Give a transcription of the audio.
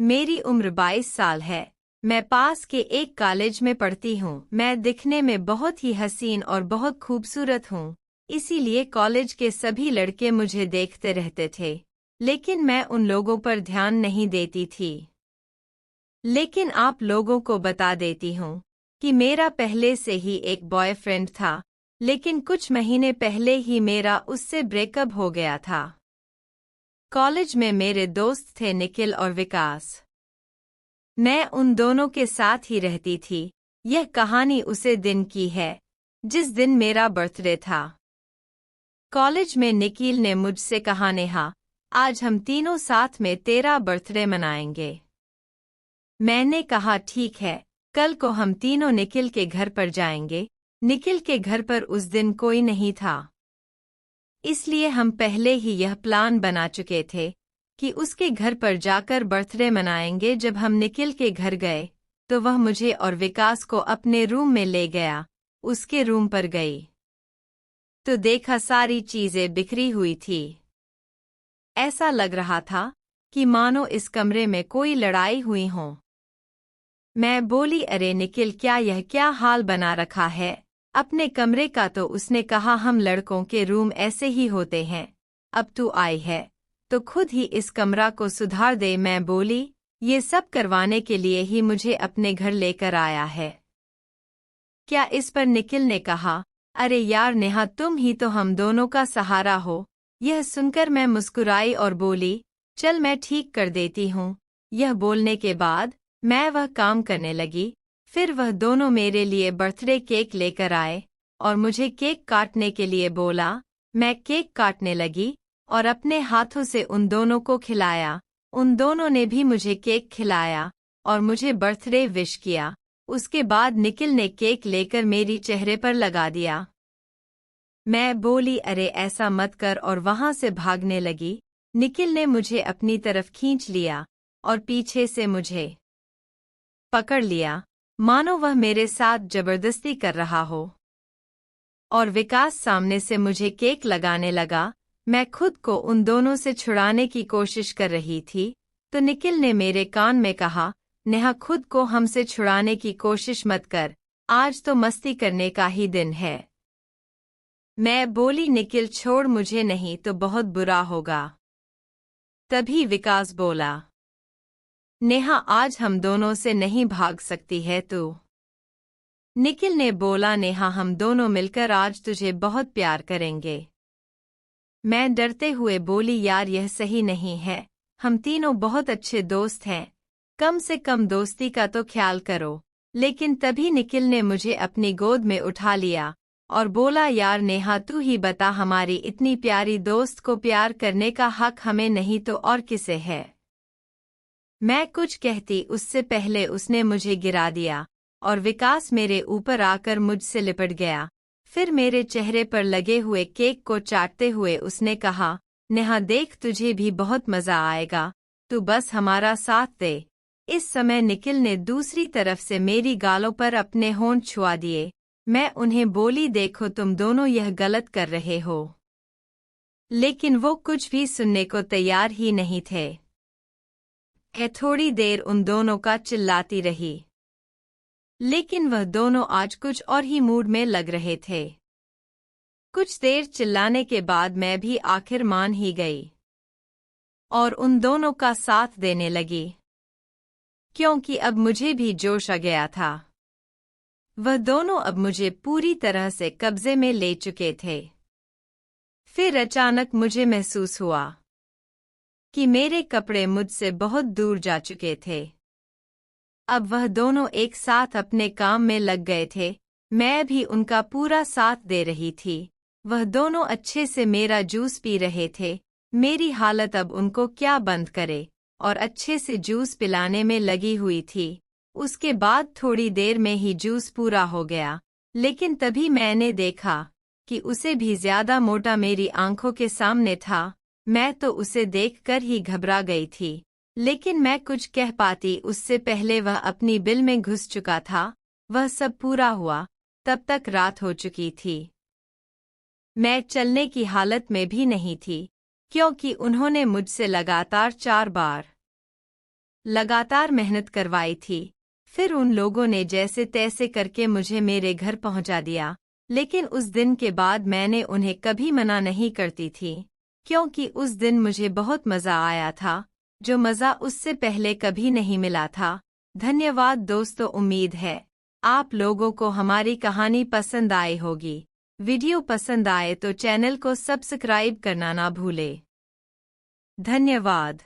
मेरी उम्र 22 साल है। मैं पास के एक कॉलेज में पढ़ती हूँ। मैं दिखने में बहुत ही हसीन और बहुत खूबसूरत हूँ, इसीलिए कॉलेज के सभी लड़के मुझे देखते रहते थे, लेकिन मैं उन लोगों पर ध्यान नहीं देती थी। लेकिन आप लोगों को बता देती हूँ कि मेरा पहले से ही एक बॉयफ्रेंड था, लेकिन कुछ महीने पहले ही मेरा उससे ब्रेकअप हो गया था। कॉलेज में मेरे दोस्त थे निखिल और विकास। मैं उन दोनों के साथ ही रहती थी। यह कहानी उसे दिन की है जिस दिन मेरा बर्थडे था। कॉलेज में निखिल ने मुझसे कहा, नेहा, आज हम तीनों साथ में तेरा बर्थडे मनाएंगे। मैंने कहा ठीक है, कल को हम तीनों निखिल के घर पर जाएंगे। निखिल के घर पर उस दिन कोई नहीं था, इसलिए हम पहले ही यह प्लान बना चुके थे कि उसके घर पर जाकर बर्थडे मनाएंगे। जब हम निखिल के घर गए तो वह मुझे और विकास को अपने रूम में ले गया। उसके रूम पर गई तो देखा सारी चीजें बिखरी हुई थी। ऐसा लग रहा था कि मानो इस कमरे में कोई लड़ाई हुई हो। मैं बोली, अरे निखिल, क्या हाल बना रखा है अपने कमरे का? तो उसने कहा, हम लड़कों के रूम ऐसे ही होते हैं, अब तू आई है तो खुद ही इस कमरा को सुधार दे। मैं बोली, ये सब करवाने के लिए ही मुझे अपने घर लेकर आया है क्या? इस पर निखिल ने कहा, अरे यार नेहा, तुम ही तो हम दोनों का सहारा हो। यह सुनकर मैं मुस्कुराई और बोली, चल मैं ठीक कर देती हूँ। यह बोलने के बाद मैं वह काम करने लगी। फिर वह दोनों मेरे लिए बर्थडे केक लेकर आए और मुझे केक काटने के लिए बोला। मैं केक काटने लगी और अपने हाथों से उन दोनों को खिलाया। उन दोनों ने भी मुझे केक खिलाया और मुझे बर्थडे विश किया। उसके बाद निखिल ने केक लेकर मेरी चेहरे पर लगा दिया। मैं बोली, अरे ऐसा मत कर, और वहां से भागने लगी। निखिल ने मुझे अपनी तरफ खींच लिया और पीछे से मुझे पकड़ लिया, मानो वह मेरे साथ जबरदस्ती कर रहा हो। और विकास सामने से मुझे केक लगाने लगा। मैं खुद को उन दोनों से छुड़ाने की कोशिश कर रही थी तो निखिल ने मेरे कान में कहा, नेहा, खुद को हमसे छुड़ाने की कोशिश मत कर, आज तो मस्ती करने का ही दिन है। मैं बोली, निखिल छोड़ मुझे, नहीं तो बहुत बुरा होगा। तभी विकास बोला, नेहा, आज हम दोनों से नहीं भाग सकती है तू। निखिल ने बोला, नेहा, हम दोनों मिलकर आज तुझे बहुत प्यार करेंगे। मैं डरते हुए बोली, यार यह सही नहीं है, हम तीनों बहुत अच्छे दोस्त हैं, कम से कम दोस्ती का तो ख्याल करो। लेकिन तभी निखिल ने मुझे अपनी गोद में उठा लिया और बोला, यार नेहा, तू ही बता, हमारी इतनी प्यारी दोस्त को प्यार करने का हक हमें नहीं तो और किसे है? मैं कुछ कहती उससे पहले उसने मुझे गिरा दिया और विकास मेरे ऊपर आकर मुझसे लिपट गया। फिर मेरे चेहरे पर लगे हुए केक को चाटते हुए उसने कहा, नेहा देख, तुझे भी बहुत मजा आएगा, तू बस हमारा साथ दे। इस समय निखिल ने दूसरी तरफ से मेरी गालों पर अपने होंठ छुआ दिए। मैं उन्हें बोली, देखो तुम दोनों यह गलत कर रहे हो। लेकिन वो कुछ भी सुनने को तैयार ही नहीं थे। थोड़ी देर उन दोनों का चिल्लाती रही, लेकिन वह दोनों आज कुछ और ही मूड में लग रहे थे। कुछ देर चिल्लाने के बाद मैं भी आखिर मान ही गई और उन दोनों का साथ देने लगी, क्योंकि अब मुझे भी जोश आ गया था। वह दोनों अब मुझे पूरी तरह से कब्जे में ले चुके थे। फिर अचानक मुझे महसूस हुआ कि मेरे कपड़े मुझसे बहुत दूर जा चुके थे। अब वह दोनों एक साथ अपने काम में लग गए थे। मैं भी उनका पूरा साथ दे रही थी। वह दोनों अच्छे से मेरा जूस पी रहे थे। मेरी हालत अब उनको क्या बंद करे, और अच्छे से जूस पिलाने में लगी हुई थी। उसके बाद थोड़ी देर में ही जूस पूरा हो गया, लेकिन तभी मैंने देखा कि उसे भी ज्यादा मोटा मेरी आंखों के सामने था। मैं तो उसे देखकर ही घबरा गई थी, लेकिन मैं कुछ कह पाती उससे पहले वह अपनी बिल में घुस चुका था। वह सब पूरा हुआ तब तक रात हो चुकी थी। मैं चलने की हालत में भी नहीं थी, क्योंकि उन्होंने मुझसे लगातार 4 बार लगातार मेहनत करवाई थी। फिर उन लोगों ने जैसे तैसे करके मुझे मेरे घर पहुंचा दिया, लेकिन उस दिन के बाद मैंने उन्हें कभी मना नहीं करती थी, क्योंकि उस दिन मुझे बहुत मज़ा आया था, जो मज़ा उससे पहले कभी नहीं मिला था। धन्यवाद दोस्तों, उम्मीद है आप लोगों को हमारी कहानी पसंद आई होगी। वीडियो पसंद आए तो चैनल को सब्सक्राइब करना ना भूलें। धन्यवाद।